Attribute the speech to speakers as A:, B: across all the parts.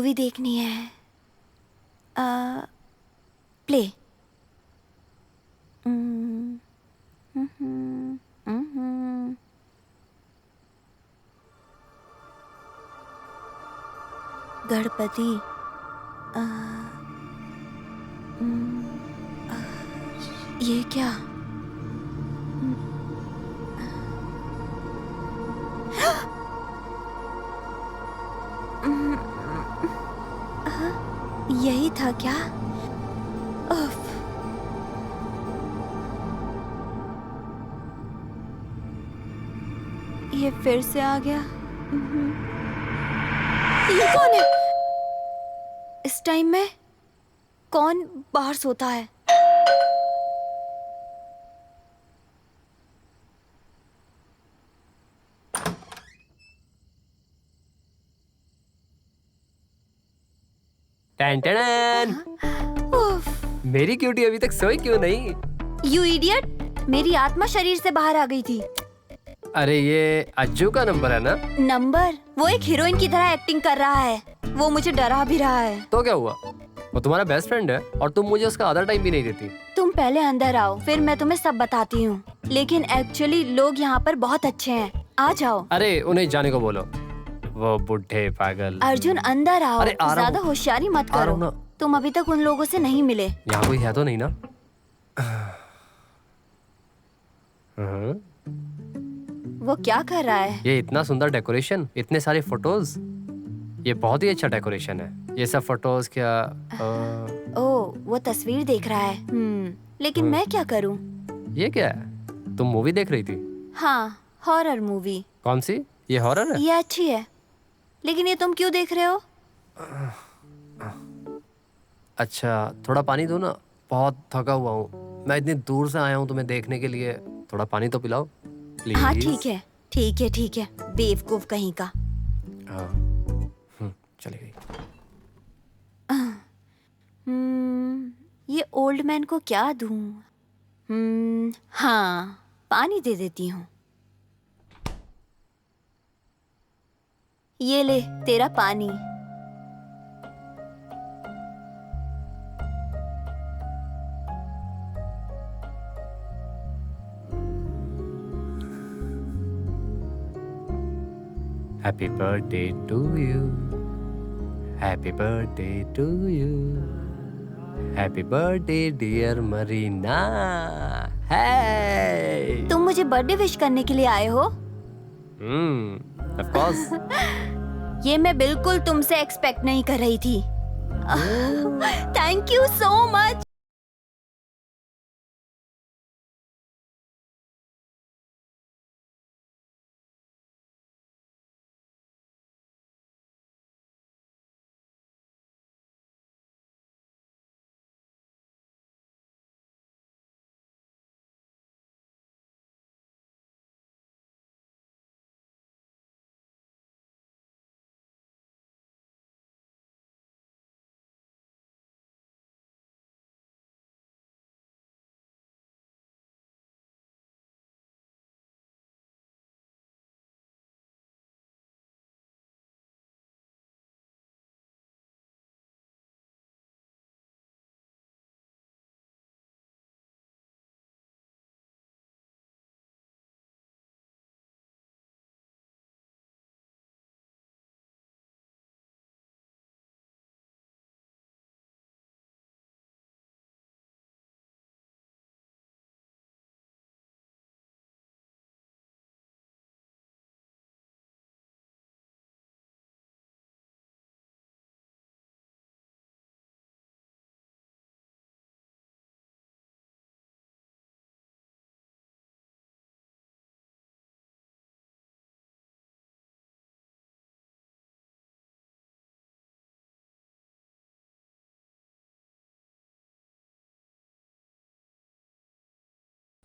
A: Movie देखनी है। Play. Ganpati. ये क्या? यही था क्या? उफ। ये फिर से आ गया। ये कौन है? इस टाइम में कौन बाहर सोता है?
B: टन टन।
A: उफ।
B: मेरी क्यूटी अभी तक सोई क्यों नहीं?
A: You idiot! मेरी आत्मा शरीर से बाहर आ गई थी।
B: अरे ये अज्जू का नंबर है ना?
A: नंबर? वो एक हीरोइन की तरह एक्टिंग कर रहा है। वो मुझे डरा भी रहा है।
B: तो क्या हुआ? वो तुम्हारा बेस्ट फ्रेंड है और तुम मुझे उसका आधा टाइम भी नहीं देती।
A: तुम पहले अंदर आओ, फिर मैं तुम्हें सब बताती हूँ। लेकिन एक्चुअली लोग यहाँ पर बहुत अच्छे हैं। आ जाओ।
B: अरे उन्हें जाने को बोलो, वो बुढ़े पागल।
A: अर्जुन अंदर आओ।
B: अरे आ रहा
A: ज्यादा
B: हूँ।
A: होशियारी मत
B: आ रहा
A: करो।
B: हूँ ना।
A: तुम अभी तक उन लोगों से नहीं मिले।
B: यहाँ कोई है तो नहीं ना? हाँ।
A: वो क्या कर रहा है?
B: ये इतना सुंदर डेकोरेशन, इतने सारे फोटोज, ये बहुत ही अच्छा डेकोरेशन है। ये सब फोटोज क्या
A: ओह, वो तस्वीर देख रहा है। लेकिन मैं क्या करूँ?
B: ये क्या है? तुम मूवी देख रही थी?
A: हाँ, हॉरर मूवी।
B: कौन सी? ये हॉरर है?
A: ये अच्छी है। लेकिन ये तुम क्यों देख रहे हो?
B: अच्छा, थोड़ा पानी दो ना, बहुत थका हुआ हूँ। मैं इतनी दूर से आया हूँ तुम्हें देखने के लिए, थोड़ा पानी तो पिलाओ प्लीज।
A: हाँ ठीक है, ठीक है, ठीक है। बेवकूफ कहीं का।
B: हाँ। चली गई।
A: ये ओल्ड मैन को क्या दूं? हाँ, पानी दे देती हूँ। ये ले तेरा पानी।
B: Happy birthday to you, happy birthday to you, happy birthday dear Marina. है
A: तुम मुझे बर्थडे विश करने के लिए आए हो?
B: Of course.
A: ये मैं बिल्कुल तुमसे एक्सपेक्ट नहीं कर रही थी। Thank you so much.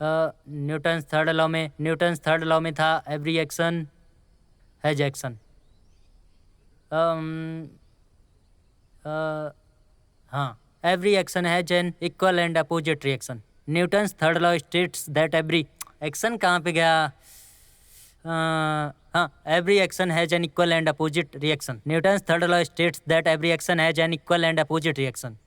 C: Newton's third law में था एवरी एक्शन हैज एक्शन। हाँ, every action has an equal and opposite reaction. Newton's third law states that every action कहाँ पे गया? हाँ, every action has an equal and opposite reaction. Newton's third law states that every action has an equal and opposite reaction.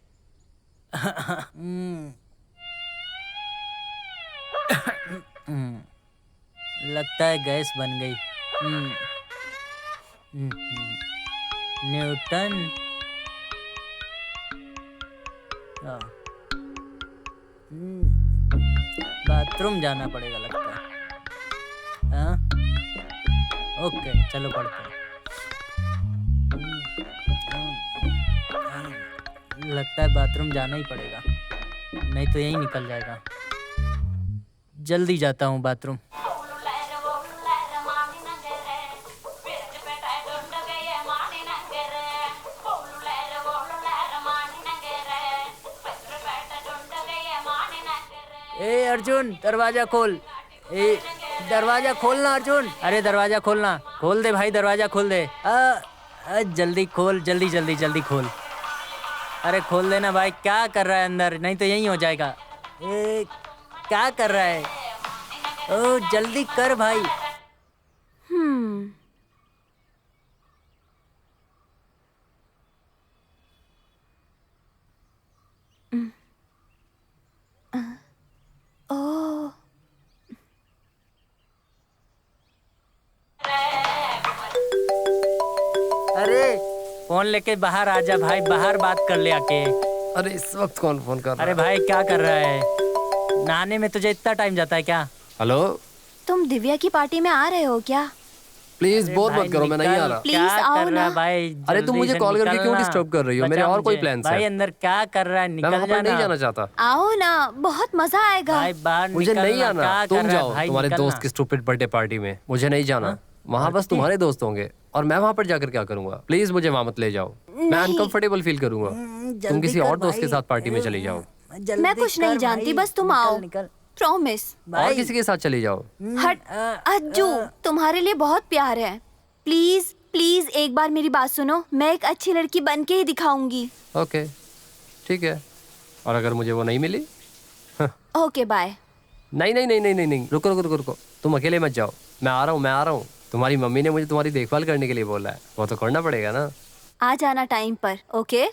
C: लगता है gas बन गई। Newton bathroom जाना पड़ेगा लगता है। हाँ ओके चलो पढ़ते हैं। लगता है बाथरूम जाना ही पड़ेगा, नहीं तो यहीं निकल जाएगा। जल्दी जाता हूँ बाथरूम। ए अर्जुन दरवाजा खोल, ए दरवाजा खोलना अर्जुन, अरे दरवाजा खोलना, खोल दे भाई दरवाजा खोल दे। जल्दी खोल, जल्दी जल्दी जल्दी खोल, अरे खोल देना भाई। क्या कर रहा है अंदर, नहीं तो यहीं हो जाएगा। ए क्या कर रहा है, ओ जल्दी कर भाई।
A: ओह
C: अरे फोन लेके बाहर आ जा भाई, बाहर बात कर ले आके।
B: अरे इस वक्त कौन फोन कर रहा
C: अरे भाई क्या कर रहा है, नहाने में तुझे इतना टाइम जाता है क्या?
B: हेलो,
A: तुम दिव्या की पार्टी में आ रहे हो क्या?
B: प्लीज बोर मत करो, मैं नहीं आ रहा।
A: प्लीज
C: क्या
A: आओ
C: कर रहा
A: ना।
C: है भाई?
B: अरे तुम मुझे
C: जल्दी से
B: कॉल करके क्यों
C: निकलना।
B: डिस्टर्ब कर रही हो? मेरे
C: बचा
B: और कोई
C: मुझे।
B: प्लान्स
C: भाई
B: हैं।
C: अंदर क्या कर रहा है,
B: मैं
C: निकल
B: वहाँ पर नहीं
C: जाना।
B: जाना चाहता।
A: आओ ना, बहुत मजा आएगा।
C: भाई बाहर
B: मुझे
C: निकलना,
B: नहीं आना,
C: क्या
B: तुम
C: कर रहा है
B: जाओ
C: भाई,
B: तुम्हारे
C: निकलना।
B: दोस्त की स्टूपिड बर्थडे पार्टी में। मुझे नहीं जाना, वहाँ बस तुम्हारे दोस्त होंगे और मैं वहाँ पर जाकर क्या करूंगा? प्लीज मुझे वहाँ मत ले जाओ, मैं अनकंफर्टेबल फील करूंगा। तुम किसी और दोस्त के साथ पार्टी में चली जाओ।
A: मैं कुछ नहीं जानती, बस तुम आओ, प्रॉमिस।
B: और किसी के साथ चली जाओ।
A: हट अज्जू, तुम्हारे लिए बहुत प्यार है। प्लीज प्लीज एक बार मेरी बात सुनो, मैं एक अच्छी लड़की बन के ही दिखाऊंगी।
B: ओके ठीक है, और अगर मुझे वो नहीं मिली?
A: Okay bye.
B: नहीं नहीं नहीं नहीं नहीं नहीं, रुको रुको रुको रुको, तुम अकेले मत जाओ, मैं आ रहा हूँ, मैं आ रहा हूँ। तुम्हारी मम्मी ने मुझे तुम्हारी देखभाल करने के लिए बोला है, वो तो करना पड़ेगा ना।
A: आ जाना टाइम पर, ओके?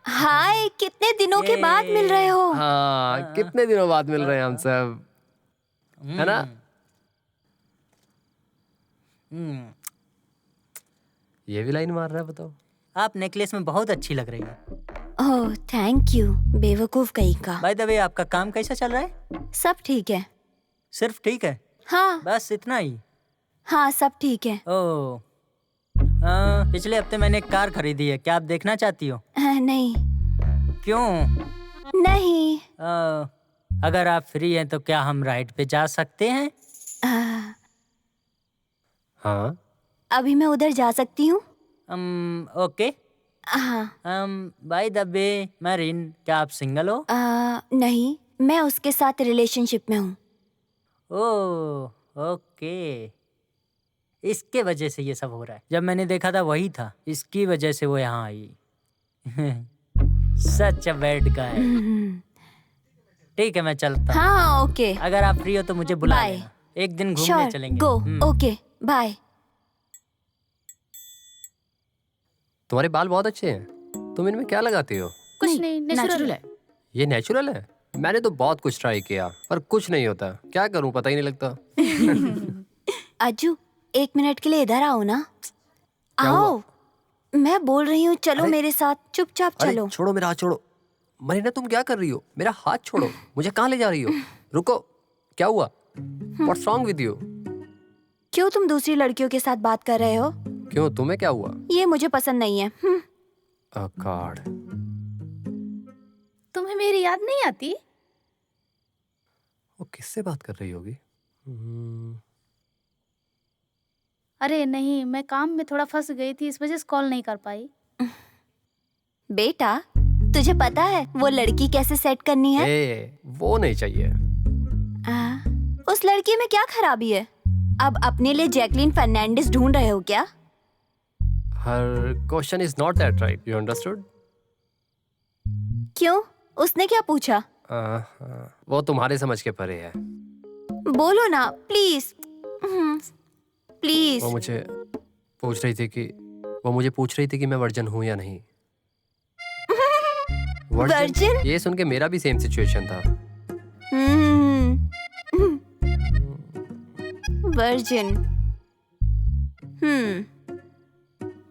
A: हाय, कितने दिनों के बाद मिल रहे हो।
B: हाँ, कितने दिनों बाद मिल रहे हैं हम सब, है ना? ये भी लाइन मार रहा है, बताओ।
C: आप नेकलेस में बहुत अच्छी लग रही है।
A: ओह थैंक यू, बेवकूफ कहीं का।
C: बाय द वे आपका काम कैसा चल रहा है?
A: सब ठीक है।
C: सिर्फ ठीक है?
A: हाँ
C: बस इतना ही?
A: हाँ सब ठीक है।
C: ओह पिछले हफ्ते मैंने एक कार खरीदी है, क्या आप देखना चाहती हो?
A: नहीं
C: क्यों?
A: नहीं।
C: अगर आप फ्री हैं तो क्या हम राइड पे जा सकते हैं?
B: हाँ
A: अभी मैं उधर जा सकती हूँ?
C: ओके।
A: हाँ।
C: बाय द वे मरीन, क्या आप सिंगल हो?
A: नहीं, मैं उसके साथ रिलेशनशिप में हूँ।
C: ओह ओके, इसके वजह से ये सब हो रहा है। जब मैंने देखा था वही था, इसकी वजह से वो यहाँ आई। सच अ बैड गाय। ठीक है मैं चलता हूँ।
A: हाँ ओके।
C: अगर आप फ्री हो तो मुझे बुला
A: Bye.
C: लेना, एक दिन घूमने
A: श्योर,
C: चलेंगे।
A: गो। Okay bye.
B: तुम्हारे बाल बहुत अच्छे हैं, तुम इनमें क्या लगाती हो?
A: कुछ नहीं, नेचुरल है।
B: ये नेचुरल है? मैंने तो बहुत कुछ ट्राई किया पर कुछ नहीं होता, क्या करूं पता ही नहीं लगता।
A: अज्जू, एक मिनट के लिए इधर आओ ना।
B: क्या
A: आओ,
B: हुआ?
A: मैं बोल रही हूँ, चलो
B: अरे-
A: मेरे साथ, चुपचाप
B: अरे
A: चलो।
B: छोड़ो मेरा हाथ, छोड़ो। मरीना तुम क्या कर रही हो? मेरा हाथ छोड़ो। मुझे कहाँ ले जा रही हो? रुको, क्या हुआ? What's wrong with you?
A: क्यों तुम दूसरी लड़कियों के साथ बात कर रहे हो?
B: क्यों, तुम्हें क्या हुआ?
A: ये मुझे पसंद नहीं है।
B: Oh God.
D: तुम्हें मेरी याद नहीं आती?
B: वो किससे बात कर रही होगी?
D: अरे नहीं, मैं काम में थोड़ा फंस गई थी, इस वजह से कॉल नहीं कर पाई।
A: बेटा, तुझे पता है वो लड़की कैसे सेट करनी है?
B: वो नहीं चाहिए।
A: उस लड़की में क्या खराबी है? अब अपने लिए जैकलीन फर्नांडिस ढूंढ रहे हो क्या?
B: Her question is not that right. You understood?
A: क्यों? उसने क्या पूछा?
B: वो तुम्हारे समझ के परे है।
A: बोलो ना प्लीज, प्लीज।
B: वो मुझे पूछ रही थी कि मैं वर्जिन हूँ या नहीं।
A: वर्जिन?
B: ये सुन के मेरा भी सेम सिचुएशन था।
A: वर्जिन।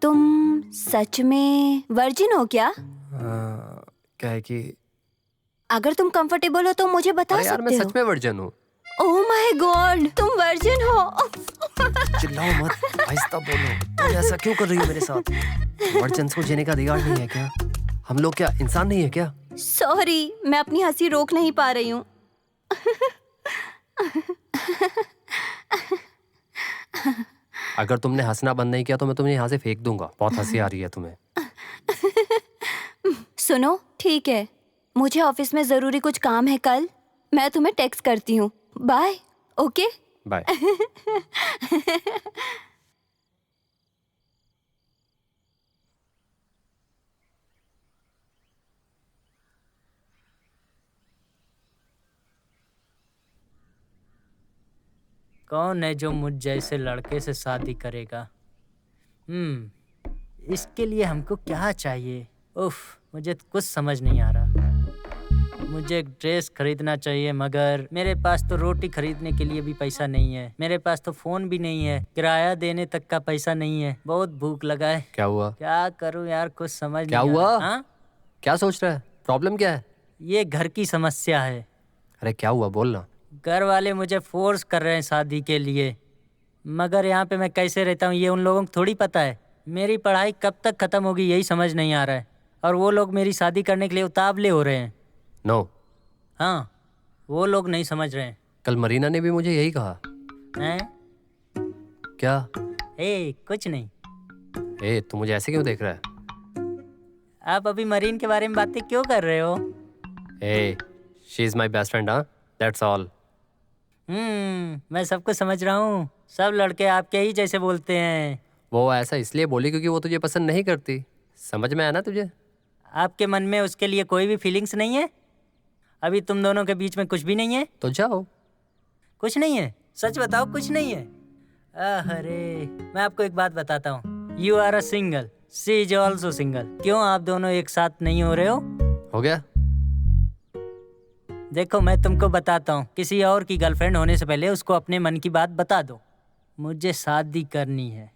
A: तुम सच में वर्जिन हो क्या?
B: क्या है कि
A: अगर तुम कंफर्टेबल हो तो मुझे बता
B: अरे यार, मैं
A: सकते हो।
B: सच में वर्जिन हूँ।
A: ओह माय गॉड, तुम वर्जिन हो।
B: चिल्लाओ मत, आहिस्ता बोलो। तुम ऐसा क्यों कर रही हो मेरे साथ? वर्जिन्स को जीने का अधिकार नहीं है क्या? हम लोग क्या इंसान नहीं है क्या?
A: सॉरी, मैं अपनी हंसी रोक नहीं पा रही हूँ।
B: अगर तुमने हंसना बंद नहीं किया तो मैं तुम्हें यहाँ से फेंक दूंगा। बहुत हंसी आ रही है तुम्हें।
A: सुनो, ठीक है, मुझे ऑफिस में जरूरी कुछ काम है कल। मैं तुम्हें टेक्स्ट करती हूँ। बाय। Okay,
B: bye.
C: कौन है जो मुझ जैसे लड़के से शादी करेगा? इसके लिए हमको क्या चाहिए? उफ, मुझे कुछ समझ नहीं आ रहा। मुझे एक ड्रेस खरीदना चाहिए, मगर मेरे पास तो रोटी खरीदने के लिए भी पैसा नहीं है। मेरे पास तो फोन भी नहीं है, किराया देने तक का पैसा नहीं है। बहुत भूख लगा है।
B: क्या हुआ?
C: क्या करूं यार, कुछ समझ
B: क्या
C: नहीं आ
B: हुआ?
C: रहा। हाँ?
B: क्या सोच रहा है? प्रॉब्लम क्या है?
C: ये घर की समस्या है।
B: अरे क्या हुआ, बोलना।
C: घर वाले मुझे फोर्स कर रहे हैं शादी के लिए, मगर यहाँ पे मैं कैसे रहता हूँ ये उन लोगों को थोड़ी पता है। मेरी पढ़ाई कब तक खत्म होगी यही समझ नहीं आ रहा है, और वो लोग मेरी शादी करने के लिए उतावले हो रहे हैं।
B: नो।
C: हाँ, वो लोग नहीं समझ रहे हैं।
B: कल मरीना ने भी मुझे यही कहा।
C: हैं?
B: क्या?
C: कुछ नहीं।
B: तू मुझे ऐसे क्यों देख रहा है?
C: आप अभी मरीन के बारे में बातें क्यों कर रहे हो?
B: She is my best friend, हाँ, दैट्स ऑल।
C: मैं सब कुछ समझ रहा हूँ। सब लड़के आपके ही जैसे बोलते हैं।
B: वो ऐसा इसलिए बोली क्योंकि वो तुझे पसंद नहीं करती। समझ में आया ना तुझे?
C: आपके मन में उसके लिए कोई भी फीलिंग्स नहीं है? अभी तुम दोनों के बीच में कुछ भी नहीं है?
B: तो जाओ।
C: कुछ नहीं है? सच बताओ, कुछ नहीं है? अरे, मैं आपको एक बात बताता हूँ। You are a single, she is also single. क्यों आप दोनों एक साथ नहीं हो रहे
B: हो गया?
C: देखो, मैं तुमको बताता हूँ, किसी और की गर्लफ्रेंड होने से पहले उसको अपने मन की बात बता दो। मुझे शादी करनी है,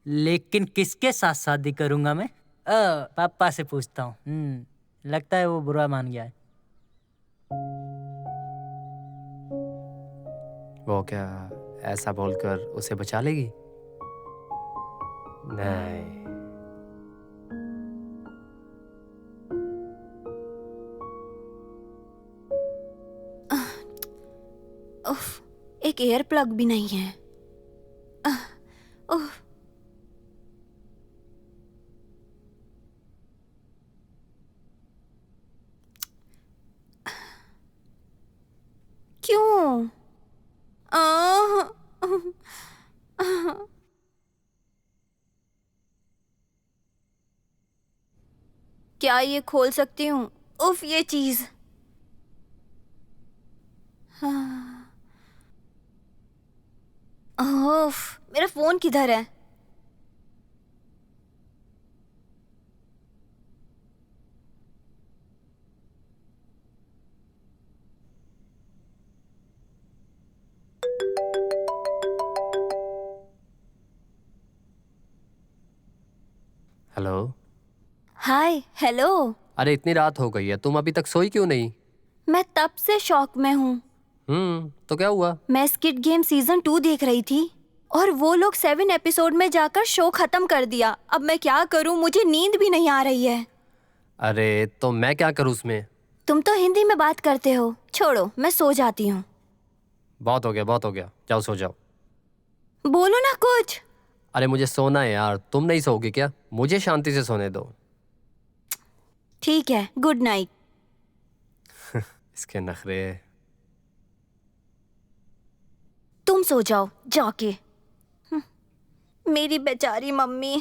C: लेकिन किसके साथ शादी करूँगा मैं? पापा से पूछता हूँ। लगता है वो बुरा मान गया है।
B: वो क्या ऐसा बोलकर उसे बचा लेगी? नहीं।
A: उफ, एक एयर प्लग भी नहीं है। उफ। क्यों? क्या ये खोल सकती हूँ? उफ, ये चीज। उफ, मेरा फोन किधर है? Hi hello.
B: अरे इतनी रात हो गई है, तुम अभी तक सोई क्यों नहीं?
A: मैं तब से शॉक में हूँ।
B: तो क्या हुआ?
A: मैं स्क्विड गेम सीजन 2 देख रही थी और वो लोग 7 एपिसोड में जाकर शो खत्म कर दिया। अब मैं क्या करूँ, मुझे नींद भी नहीं आ रही है।
B: अरे तो मैं क्या करूँ उसमें?
A: तुम तो हिंदी में बात करते हो, छोड़ो मैं सो जाती हूँ।
B: बहुत हो गया, जाओ सो जाओ।
A: बोलो ना कुछ।
B: अरे मुझे सोना है यार, तुम नहीं सोओगी क्या? मुझे शांति से सोने दो।
A: ठीक है, गुड नाइट।
B: इसके नखरे।
A: तुम सो जाओ जाके। मेरी बेचारी मम्मी।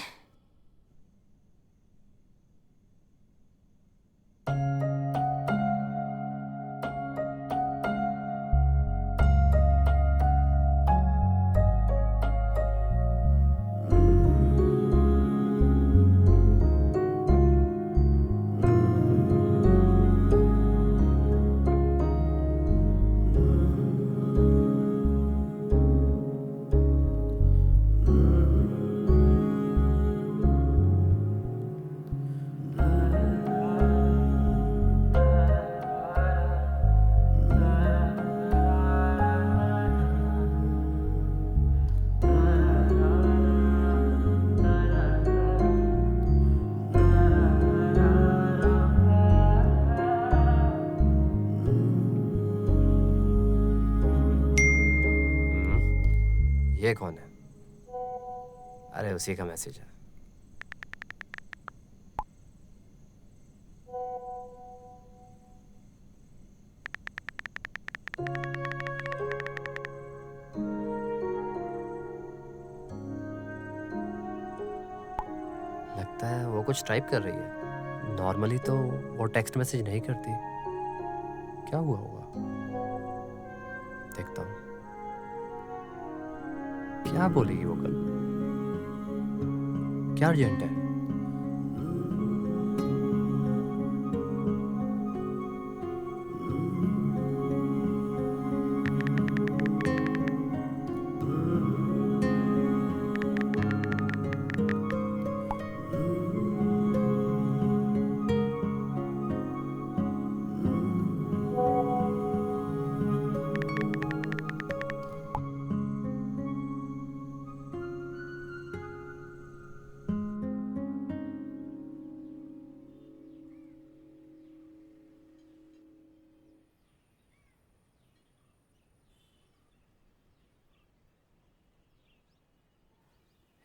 B: ये कौन है? अरे उसी का मैसेज है। लगता है वो कुछ टाइप कर रही है। नॉर्मली तो वो टेक्स्ट मैसेज नहीं करती। क्या हुआ होगा? देखता हूँ क्या बोलेगी वो कल। क्या अर्जेंट है?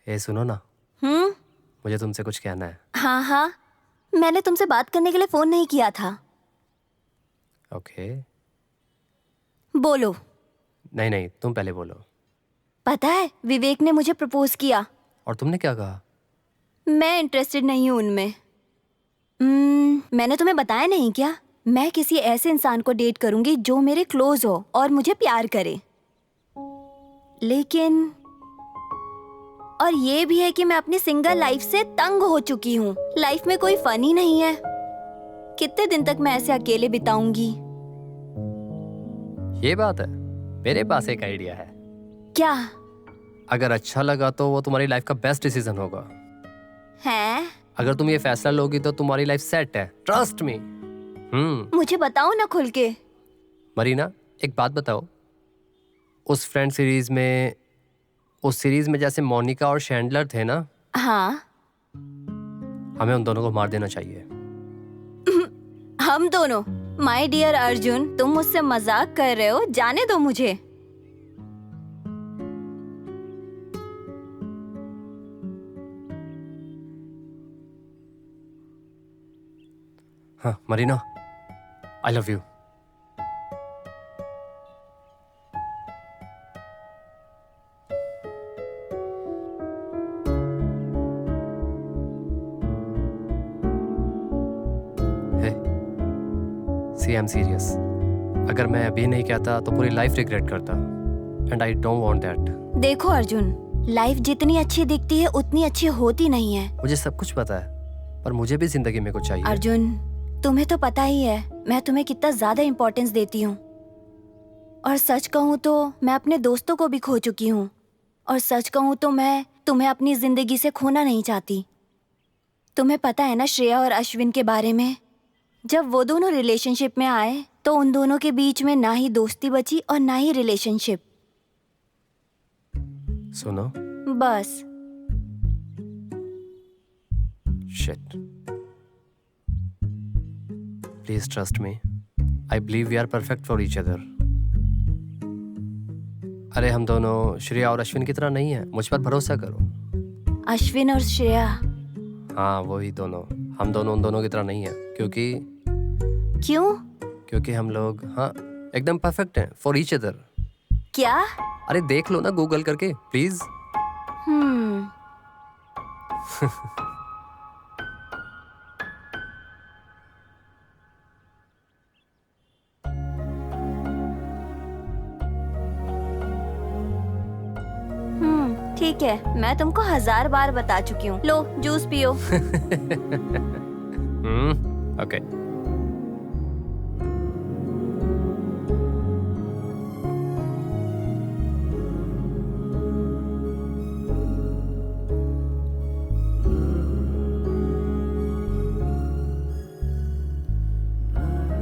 B: ए सुनो ना, मुझे तुमसे कुछ कहना है।
A: हाँ हाँ, मैंने तुमसे बात करने के लिए फोन नहीं किया था।
B: ओके।
A: बोलो।
B: नहीं नहीं, तुम पहले बोलो।
A: पता है विवेक ने मुझे प्रपोज किया।
B: और तुमने क्या कहा?
A: मैं इंटरेस्टेड नहीं हूँ उनमें। मैंने तुम्हें बताया नहीं क्या? मैं किसी ऐसे इंसान को डेट करूंगी जो मेरे क्लोज हो और मुझे प्यार करे। लेकिन और ये भी है कि मैं अपनी सिंगल लाइफ से तंग हो चुकी हूँ। लाइफ में कोई फन ही नहीं है। कितने दिन तक मैं ऐसे अकेले बिताऊंगी?
B: ये बात है, मेरे पास एक आइडिया है।
A: क्या
B: अगर अच्छा लगा तो वो तुम्हारी लाइफ का बेस्ट डिसीजन होगा।
A: है?
B: अगर तुम ये फैसला लोगी तो तुम्हारी लाइफ सेट है, ट्रस्ट मी।
A: मुझे बताओ ना खुल के।
B: मरीना, एक बात बताओ, उस फ्रेंड सीरीज में, उस सीरीज में जैसे मोनिका और शैंडलर थे ना,
A: हाँ।
B: हमें उन दोनों को मार देना चाहिए।
A: हम दोनों? माय डियर अर्जुन, तुम मुझसे मजाक कर रहे हो? जाने दो मुझे।
B: हाँ Marina, I love you. See I am serious. अगर मैं अभी नहीं कहता तो पूरी लाइफ रिग्रेट करता, and I don't want that.
A: देखो अर्जुन, लाइफ जितनी अच्छी दिखती है उतनी अच्छी होती नहीं है।
B: मुझे सब कुछ पता है, पर मुझे भी जिंदगी में कुछ चाहिए।
A: अर्जुन, तुम्हें तो पता ही है मैं तुम्हें कितना ज्यादा इम्पोर्टेंस देती हूँ। और सच कहूँ तो मैं अपने दोस्तों को भी खो चुकी हूँ। और सच कहूँ तो मैं तुम्हें अपनी जिंदगी से खोना नहीं चाहती। तुम्हें पता है ना श्रेया और अश्विन के बारे में? जब वो दोनों रिलेशनशिप में आए तो उन दोनों के बीच में ना ही दोस्ती बची और ना ही रिलेशनशिप।
B: सुनो,
A: बस।
B: Shit. Please trust me. I believe we are perfect for each other. अरे हम दोनों श्रेया और अश्विन की तरह नहीं है, मुझ पर भरोसा करो।
A: अश्विन और श्रेया?
B: हाँ वही दोनों। हम दोनों उन दोनों की तरह नहीं है, क्योंकि
A: क्यों?
B: हम लोग हाँ एकदम परफेक्ट हैं फॉर ईच अदर।
A: क्या?
B: अरे देख लो ना गूगल करके प्लीज।
A: हम्म। ठीक है, मैं तुमको 1000 बार बता चुकी हूँ। लो जूस पियो।
B: ओके।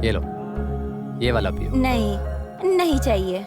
B: ये लो, ये वाला पियो।
A: नहीं, नहीं चाहिए।